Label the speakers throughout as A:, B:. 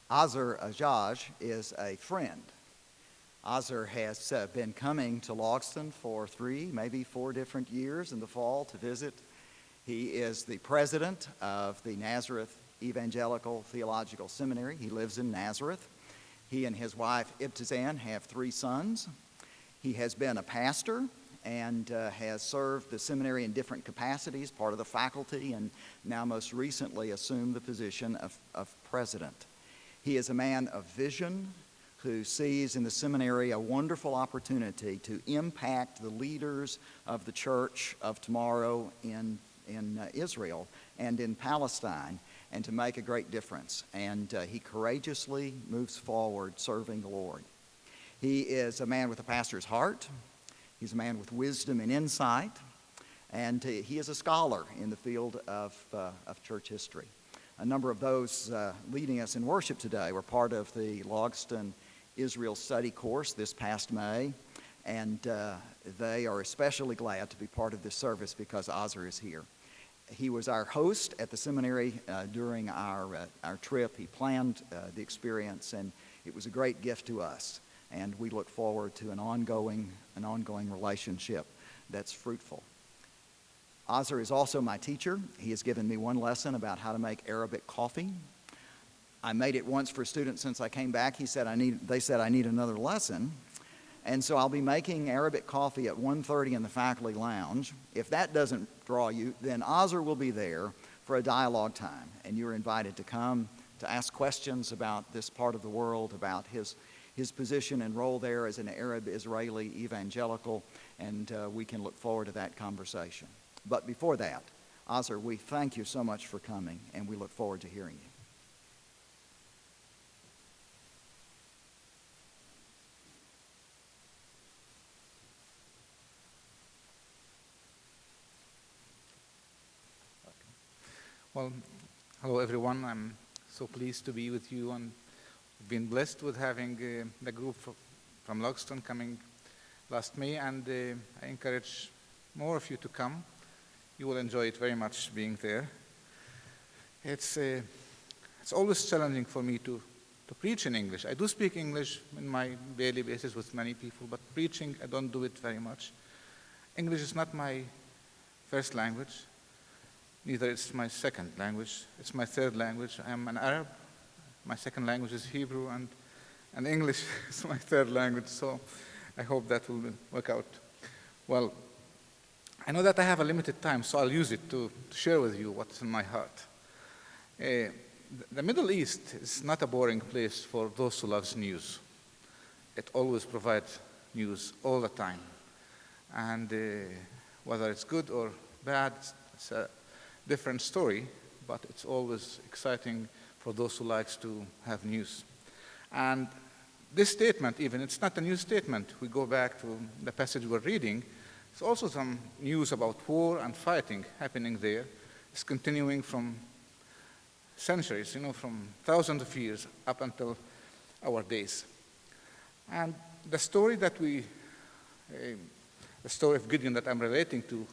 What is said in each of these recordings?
A: Azar Ajaj is a friend. Azar has been coming to Logsdon for 3, maybe 4 different years in the fall to visit. He is the president of the Nazareth Evangelical Theological Seminary. He lives in Nazareth. He and his wife Ibtizan have 3 sons. He has been a pastor and has served the seminary in different capacities, part of the faculty, and now most recently assumed the position of president. He is a man of vision who sees in the seminary a wonderful opportunity to impact the leaders of the church of tomorrow in Israel and in Palestine, and to make a great difference. And he courageously moves forward serving the Lord. He is a man with a pastor's heart. He's a man with wisdom and insight. And he is a scholar in the field of church history. A number of those leading us in worship today were part of the Logsdon Israel study course this past May. And they are especially glad to be part of this service because Azar is here. He was our host at the seminary during our trip. He planned the experience, and it was a great gift to us. And we look forward to an ongoing relationship that's fruitful. Azar is also my teacher. He has given me 1 lesson about how to make Arabic coffee. I made it once for students since I came back. They said I need another lesson. And so I'll be making Arabic coffee at 1:30 in the faculty lounge. If that doesn't draw you, then Azar will be there for a dialogue time. And you're invited to come to ask questions about this part of the world, about his position and role there as an Arab-Israeli evangelical, and we can look forward to that conversation. But before that, Azar, we thank you so much for coming, and we look forward to hearing you.
B: Well, hello everyone. I'm so pleased to be with you, and we've been blessed with having the group from Logsdon coming last May, and I encourage more of you to come. You will enjoy it very much being there. It's always challenging for me to preach in English. I do speak English in my daily basis with many people, but preaching, I don't do it very much. English is not my first language. Neither it's my second language. It's my 3rd language. I am an Arab. My second language is Hebrew, and English is my 3rd language, so I hope that will work out well. I know that I have a limited time, so I'll use it to share with you what's in my heart. The Middle East is not a boring place for those who love news. It always provides news all the time. And whether it's good or bad, it's a different story, but it's always exciting for those who likes to have news. And this statement, even, it's not a new statement. We go back to the passage we're reading. It's also some news about war and fighting happening there. It's continuing from centuries, from thousands of years up until our days. And the story the story of Gideon that I'm relating to,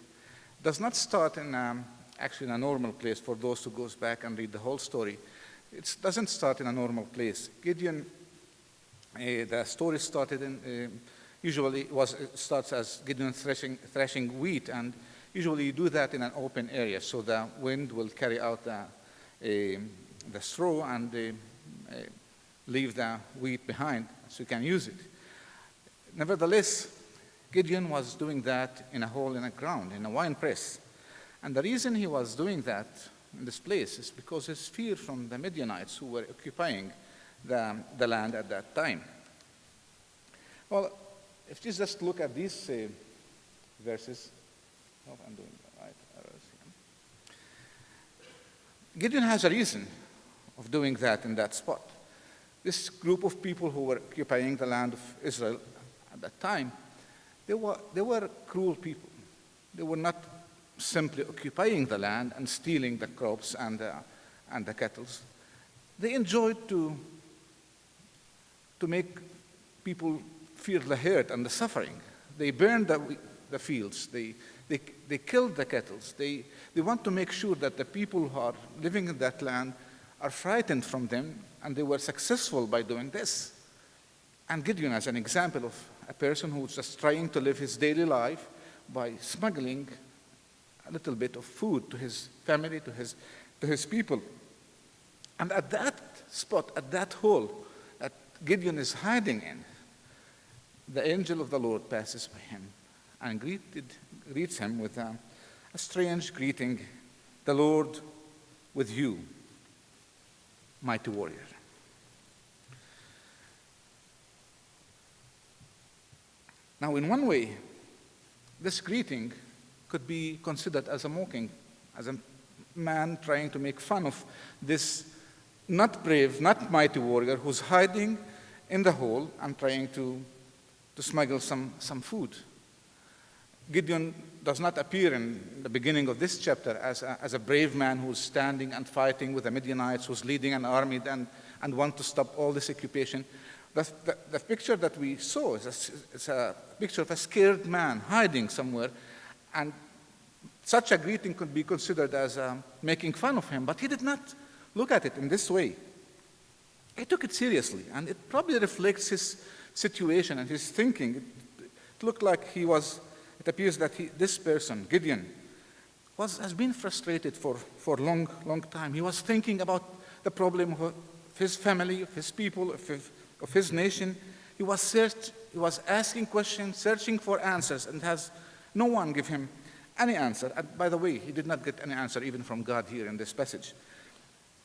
B: does not start in actually in a normal place for those who goes back and read the whole story. It doesn't start in a normal place. Gideon, the story started in, usually starts as Gideon threshing wheat, and usually you do that in an open area, so the wind will carry out the straw and leave the wheat behind so you can use it. Nevertheless, Gideon was doing that in a hole in the ground, in a wine press. And the reason he was doing that in this place is because his fear from the Midianites who were occupying the land at that time. Well, if you just look at these verses, oh, I'm doing the right arrows here. Gideon has a reason of doing that in that spot. This group of people who were occupying the land of Israel at that time, they were cruel people. They were not simply occupying the land and stealing the crops and the cattle. They enjoyed to make people feel the hurt and the suffering. They burned the fields. They killed the cattle. They want to make sure that the people who are living in that land are frightened from them, and they were successful by doing this. And Gideon, as an example of a person who's just trying to live his daily life by smuggling a little bit of food to his family, to his people. And at that spot, at that hole that Gideon is hiding in, the angel of the Lord passes by him and greets him with a strange greeting, "The Lord with you, mighty warrior." Now, in one way, this greeting could be considered as a mocking, as a man trying to make fun of this not brave, not mighty warrior who's hiding in the hole and trying to smuggle some food. Gideon does not appear in the beginning of this chapter as a brave man who's standing and fighting with the Midianites, who's leading an army and want to stop all this occupation. The picture that we saw is a picture of a scared man hiding somewhere, and such a greeting could be considered as making fun of him, but he did not look at it in this way. He took it seriously, and it probably reflects his situation and his thinking. It looked like it appears that this person, Gideon, has been frustrated for a long time. He was thinking about the problem of his family, of his people, of his nation. He was asking questions, searching for answers, and has no one give him any answer. And by the way, he did not get any answer even from God here in this passage.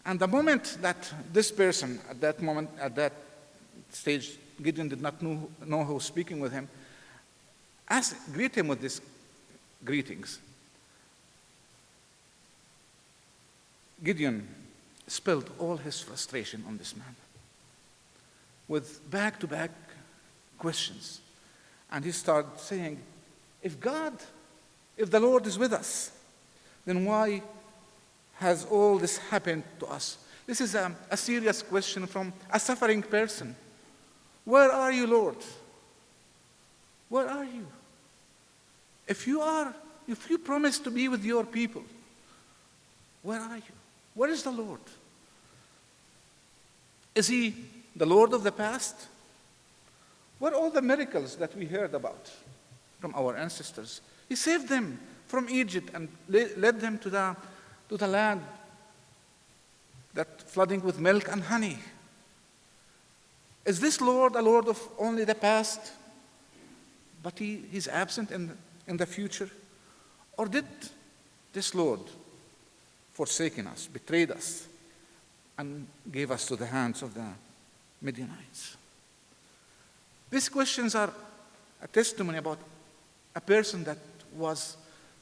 B: And the moment that this person, at that stage, Gideon did not know who was speaking with him, greet him with these greetings. Gideon spilled all his frustration on this man with back-to-back questions. And he started saying, if the Lord is with us, then why has all this happened to us? This is a serious question from a suffering person. Where are you, Lord? Where are you? If you promise to be with your people, where are you? Where is the Lord? Is he the Lord of the past? What are all the miracles that we heard about from our ancestors? He saved them from Egypt and led them to the land that flooding with milk and honey. Is this Lord a Lord of only the past, but he's absent in the future? Or did this Lord forsaken us, betrayed us, and gave us to the hands of the Midianites? These questions are a testimony about a person that was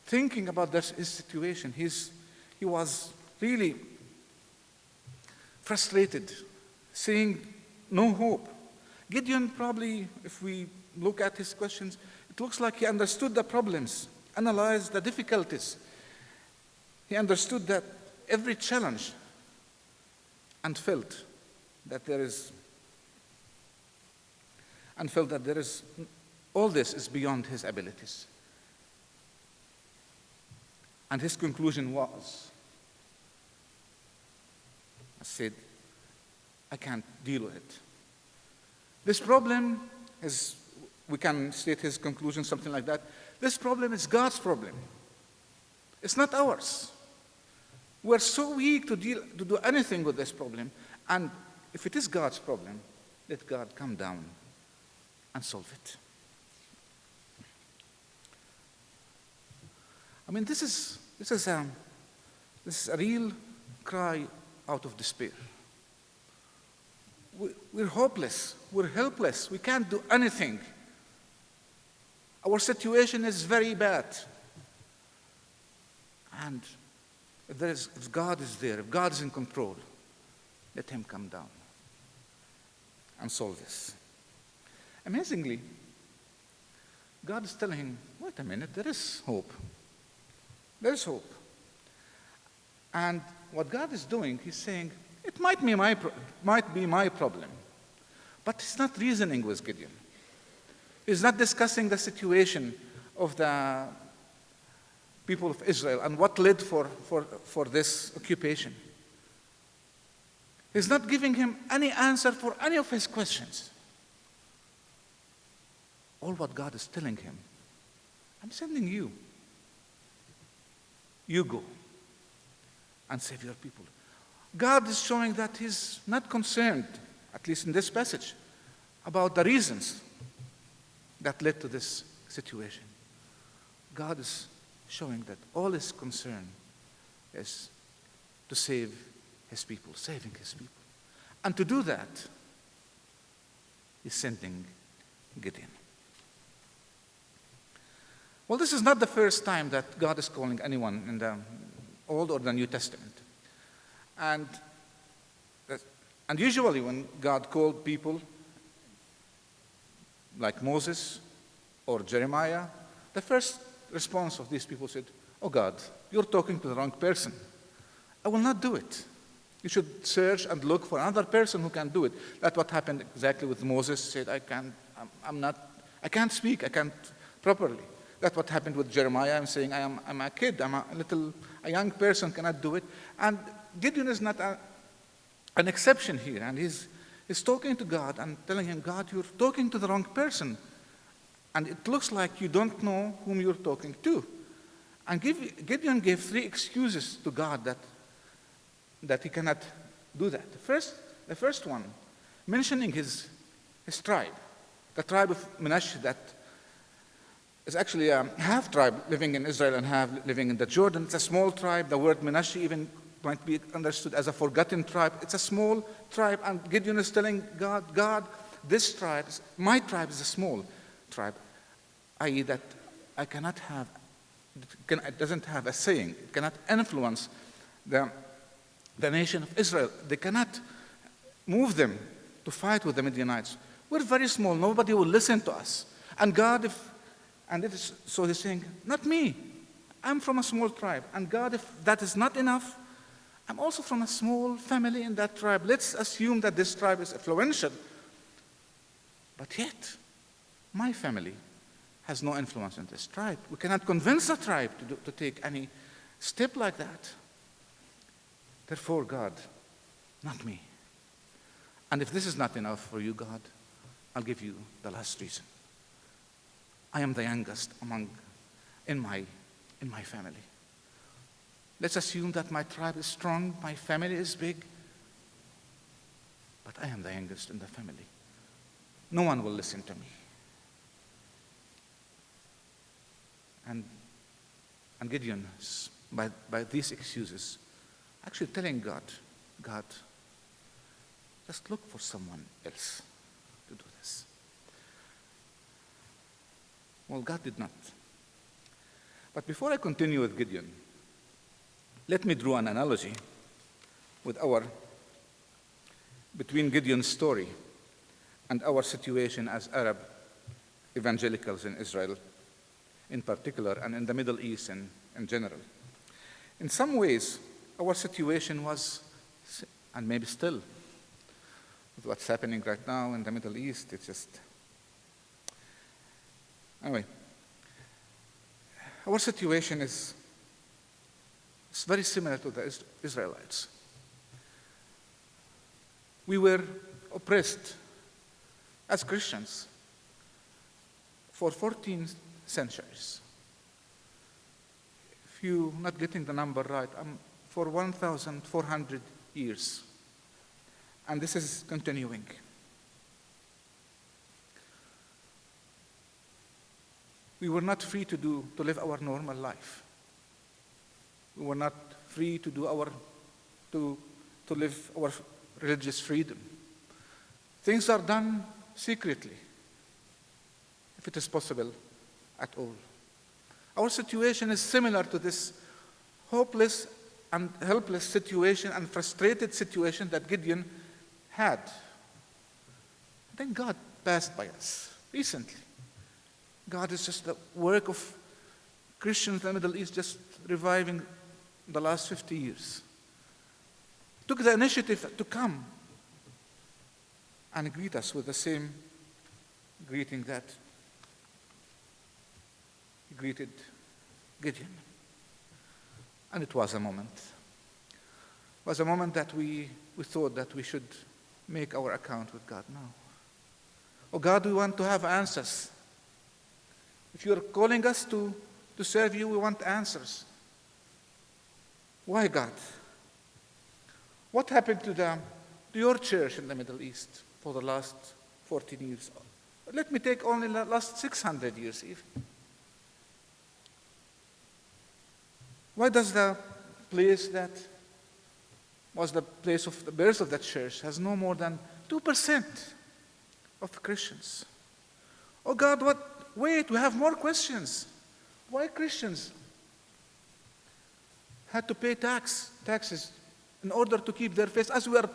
B: thinking about his situation. He was really frustrated, seeing no hope. Gideon probably, if we look at his questions, it looks like he understood the problems, analyzed the difficulties. He understood that every challenge and felt that there is all this is beyond his abilities. And his conclusion was, I said, I can't deal with it. This problem is, we can state his conclusion something like that, this problem is God's problem. It's not ours. We're so weak to do anything with this problem. And if it is God's problem, let God come down and solve it. I mean, this is a real cry out of despair. We're hopeless. We're helpless. We can't do anything. Our situation is very bad. And if God is there, if God is in control, let him come down and solve this. Amazingly, God is telling him, wait a minute, there is hope. There is hope. And what God is doing, he's saying, it might be my problem. But he's not reasoning with Gideon. He's not discussing the situation of the people of Israel and what led for this occupation. He's not giving him any answer for any of his questions. All what God is telling him, I'm sending you. You go and save your people. God is showing that he's not concerned, at least in this passage, about the reasons that led to this situation. God is showing that all his concern is to save his people, saving his people. And to do that, he's sending Gideon. Well, this is not the first time that God is calling anyone in the Old or the New Testament. And usually when God called people like Moses or Jeremiah, the first response of these people said, "Oh God, you're talking to the wrong person. I will not do it. You should search and look for another person who can do it." That's what happened exactly with Moses. Said, I can't speak, I can't properly. That's what happened with Jeremiah. I'm saying, I'm a kid, a young person, cannot do it. And Gideon is not an exception here. And he's talking to God and telling him, God, you're talking to the wrong person. And it looks like you don't know whom you're talking to. And Gideon gave 3 excuses to God that he cannot do that. The first one, mentioning his tribe, the tribe of Manasseh, that is actually a half tribe living in Israel and half living in the Jordan. It's a small tribe. The word Manasseh even might be understood as a forgotten tribe. It's a small tribe, and Gideon is telling God, this tribe, my tribe is a small tribe, i.e. that I cannot have, it doesn't have a saying, it cannot influence the nation of Israel. They cannot move them to fight with the Midianites. We're very small, nobody will listen to us. And God, so he's saying, not me, I'm from a small tribe. And God, if that is not enough, I'm also from a small family in that tribe. Let's assume that this tribe is influential. But yet, my family has no influence in this tribe. We cannot convince the tribe to take any step like that. Therefore, God, not me. And if this is not enough for you, God, I'll give you the last reason. I am the youngest in my family. Let's assume that my tribe is strong, my family is big, but I am the youngest in the family. No one will listen to me. And Gideon, by these excuses, actually telling God, just look for someone else to do this. Well, God did not. But before I continue with Gideon, let me draw an analogy between Gideon's story and our situation as Arab evangelicals in Israel in particular, and in the Middle East in general. In some ways, our situation was, and maybe still, with what's happening right now in the Middle East, it's just... Anyway, our situation is very similar to the Israelites. We were oppressed as Christians for 14 centuries. If you're not getting the number right, for 1,400 years. And this is continuing. We were not free to live our normal life. We were not free to live our religious freedom. Things are done secretly, if it is possible at all. Our situation is similar to this hopeless and helpless situation and frustrated situation that Gideon had. Then God passed by us recently. God is just the work of Christians in the Middle East, just reviving the last 50 years. Took the initiative to come and greet us with the same greeting that he greeted Gideon. And it was a moment. It was a moment that we we thought that we should make our account with God now. Oh God, we want to have answers. If you're calling us to serve you, we want answers. Why, God? What happened to your church in the Middle East for the last 14 years? Let me take only the last 600 years even. Why does the place that was the place of the birth of that church has no more than 2% of Christians? Oh God, wait, we have more questions. Why Christians had to pay taxes in order to keep their faith? As we are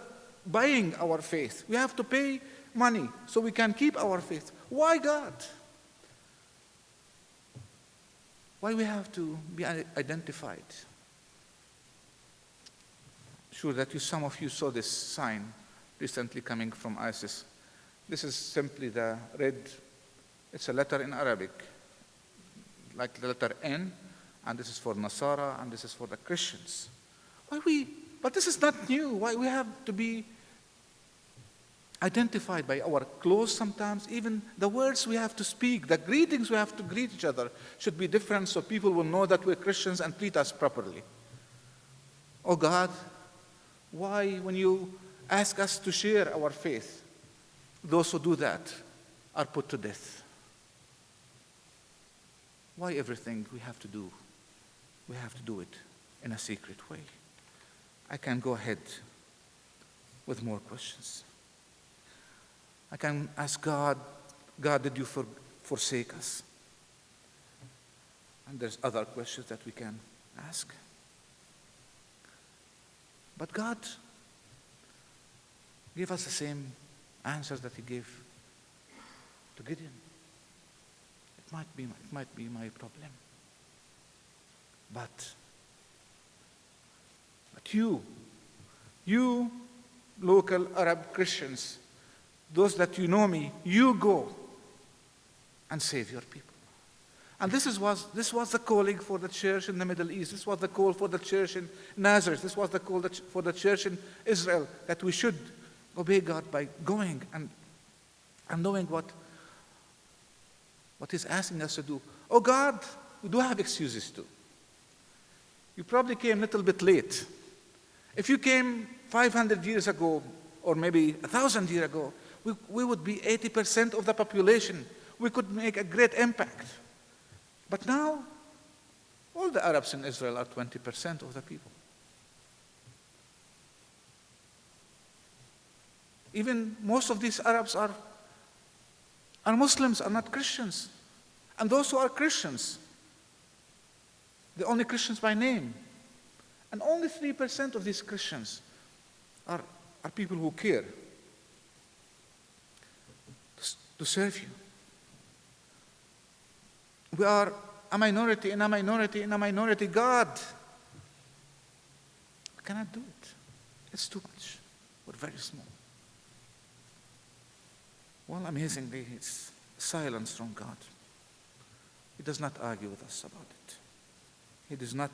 B: buying our faith, we have to pay money so we can keep our faith. Why, God? Why we have to be identified? Sure that some of you saw this sign recently coming from ISIS. This is simply the red, it's a letter in Arabic, like the letter N, and this is for Nasara, and this is for the Christians. But this is not new. Why we have to be identified by our clothes sometimes? Even the words we have to speak, the greetings we have to greet each other should be different so people will know that we're Christians and treat us properly. Oh God, why when you ask us to share our faith, those who do that are put to death? Why everything we have to do it in a secret way? I can go ahead with more questions. I can ask God, did you forsake us? And there's other questions that we can ask. But God gave us the same answers that he gave to Gideon. It might be my problem. But you local Arab Christians, those that you know me, you go and save your people. And this was the calling for the church in the Middle East. This was the call for the church in Nazareth. This was the call for the church in Israel, that we should obey God by going and knowing what he's asking us to do. Oh God, we do have excuses too. You probably came a little bit late. If you came 500 years ago, or maybe 1,000 years ago, we would be 80% of the population. We could make a great impact. But now, all the Arabs in Israel are 20% of the people. Even most of these Arabs are Muslims, are not Christians. And those who are Christians, they're only Christians by name. And only 3% of these Christians are people who care to serve you. We are a minority in a minority in a minority. God, we cannot do it. It's too much. We're very small. Well, amazingly, it's silence from God. He does not argue with us about it. He does not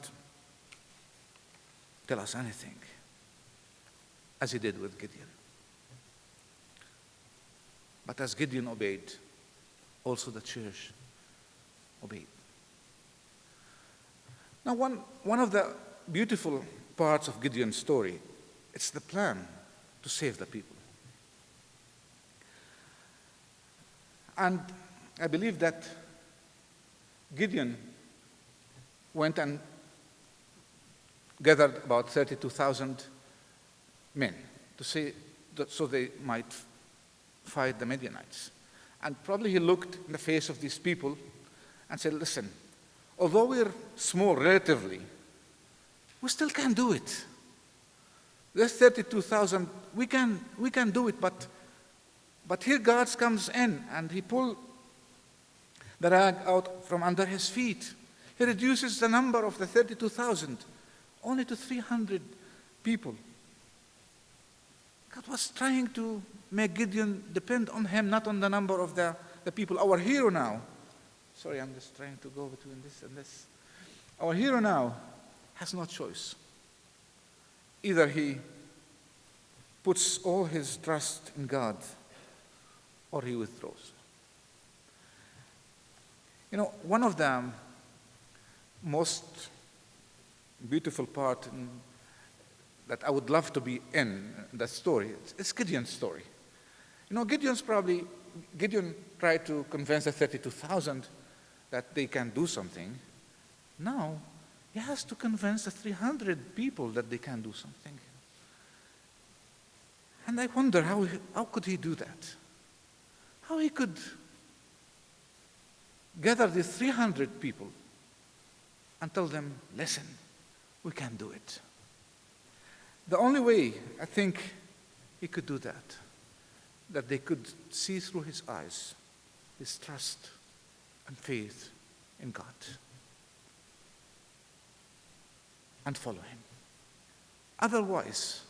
B: tell us anything, as he did with Gideon. But as Gideon obeyed, also the church obeyed. Now, one of the beautiful parts of Gideon's story, it's the plan to save the people. And I believe that Gideon went and gathered about 32,000 men so they might fight the Midianites. And probably he looked in the face of these people and said, listen, although we're small relatively, we still can do it. There's 32,000, we can do it, but here God comes in and he pulled the rag out from under his feet. He reduces the number of the 32,000 only to 300 people. God was trying to make Gideon depend on him, not on the number of the people. Our hero now, sorry, I'm just trying to go between this and this. Our hero now has no choice. Either he puts all his trust in God or he withdraws. You know, one of the most beautiful part that I would love to be in that story is Gideon's story. You know, Gideon tried to convince the 32,000 that they can do something. Now, he has to convince the 300 people that they can do something. And I wonder how could he do that? How he could gather the 300 people and tell them, listen, we can do it. The only way I think he could do that they could see through his eyes his trust and faith in God and follow him. Otherwise,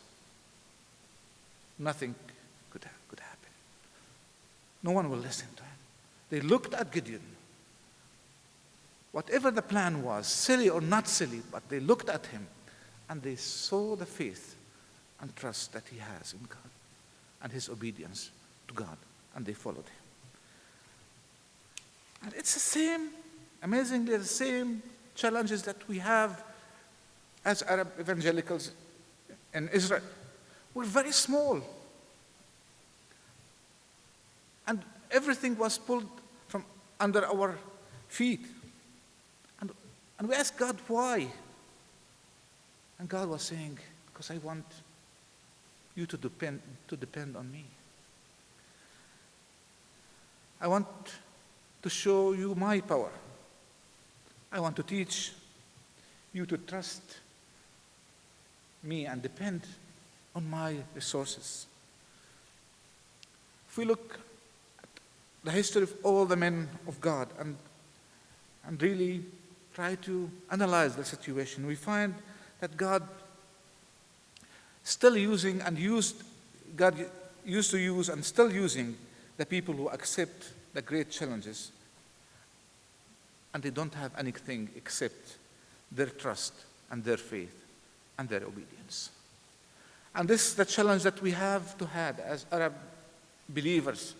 B: nothing could happen. No one will listen to him. They looked at Gideon. Whatever the plan was, silly or not silly, but they looked at him and they saw the faith and trust that he has in God and his obedience to God, and they followed him. And it's the same, amazingly, the same challenges that we have as Arab evangelicals in Israel. We're very small. And everything was pulled from under our feet. And we asked God, why? And God was saying, because I want you to depend on me. I want to show you my power. I want to teach you to trust me and depend on my resources. If we look at the history of all the men of God and really try to analyze the situation, we find that God still using and God used to use and still using the people who accept the great challenges, and they don't have anything except their trust and their faith and their obedience. And this is the challenge that we have to have as Arab believers,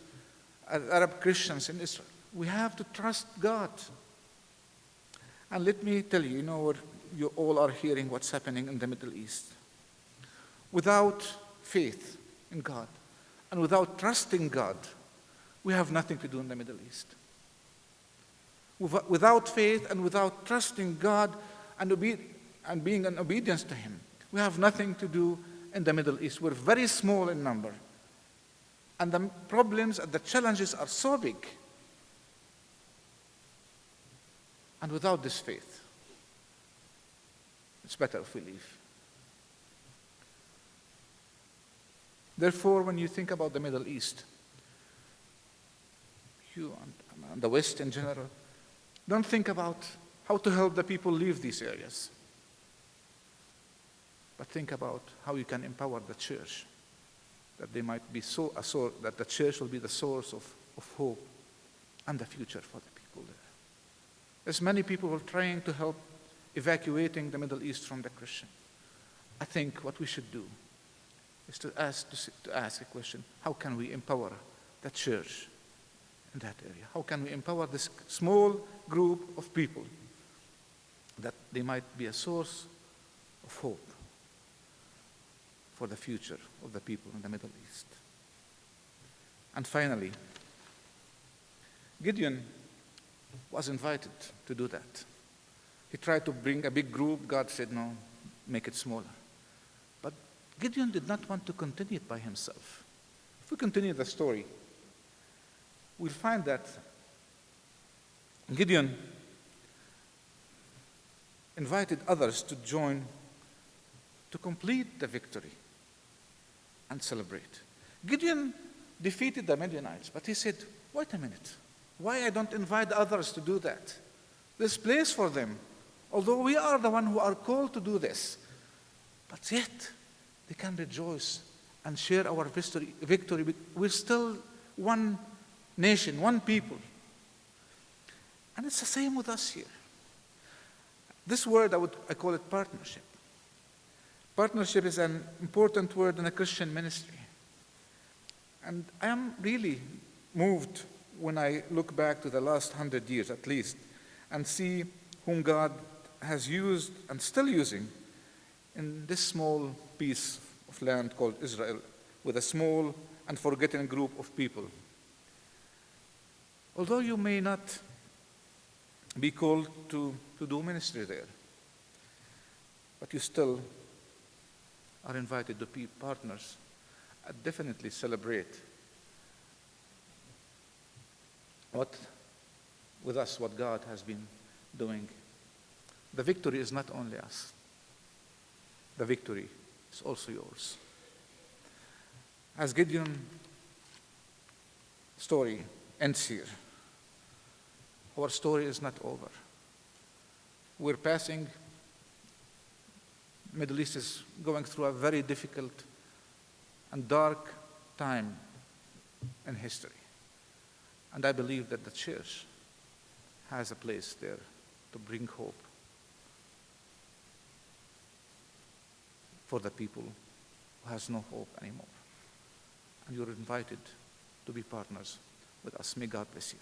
B: as Arab Christians in Israel. We have to trust God. And let me tell you, you all are hearing what's happening in the Middle East. Without faith in God and without trusting God, we have nothing to do in the Middle East. Without faith and without trusting God and being in obedience to Him, we have nothing to do in the Middle East. We're very small in number. And the problems and the challenges are so big. And without this faith, it's better if we leave. Therefore, when you think about the Middle East, you and the West in general, don't think about how to help the people leave these areas, but think about how you can empower the church, that they might be that the church will be the source of hope and the future for the people there. There's many people who are trying to help evacuating the Middle East from the Christian. I think what we should do is to ask a question: how can we empower the church in that area? How can we empower this small group of people that they might be a source of hope for the future of the people in the Middle East? And finally, Gideon was invited to do that. He tried to bring a big group. God said, no, make it smaller. But Gideon did not want to continue it by himself. If we continue the story, we'll find that Gideon invited others to join to complete the victory and celebrate. Gideon defeated the Midianites, but he said, wait a minute, why I don't invite others to do that? There's place for them. Although we are the one who are called to do this, but yet they can rejoice and share our victory. We're still one nation, one people. And it's the same with us here. This word, I call it partnership. Partnership is an important word in a Christian ministry. And I am really moved when I look back to the last 100 years at least and see whom God has used and still using in this small piece of land called Israel with a small and forgotten group of people. Although you may not be called to do ministry there, but you still are invited to be partners and definitely celebrate with us what God has been doing. The victory is not only us. The victory is also yours. As Gideon's story ends here, our story is not over. We're passing, Middle East is going through a very difficult and dark time in history. And I believe that the church has a place there to bring hope for the people who has no hope anymore. And you're invited to be partners with us. May God bless you.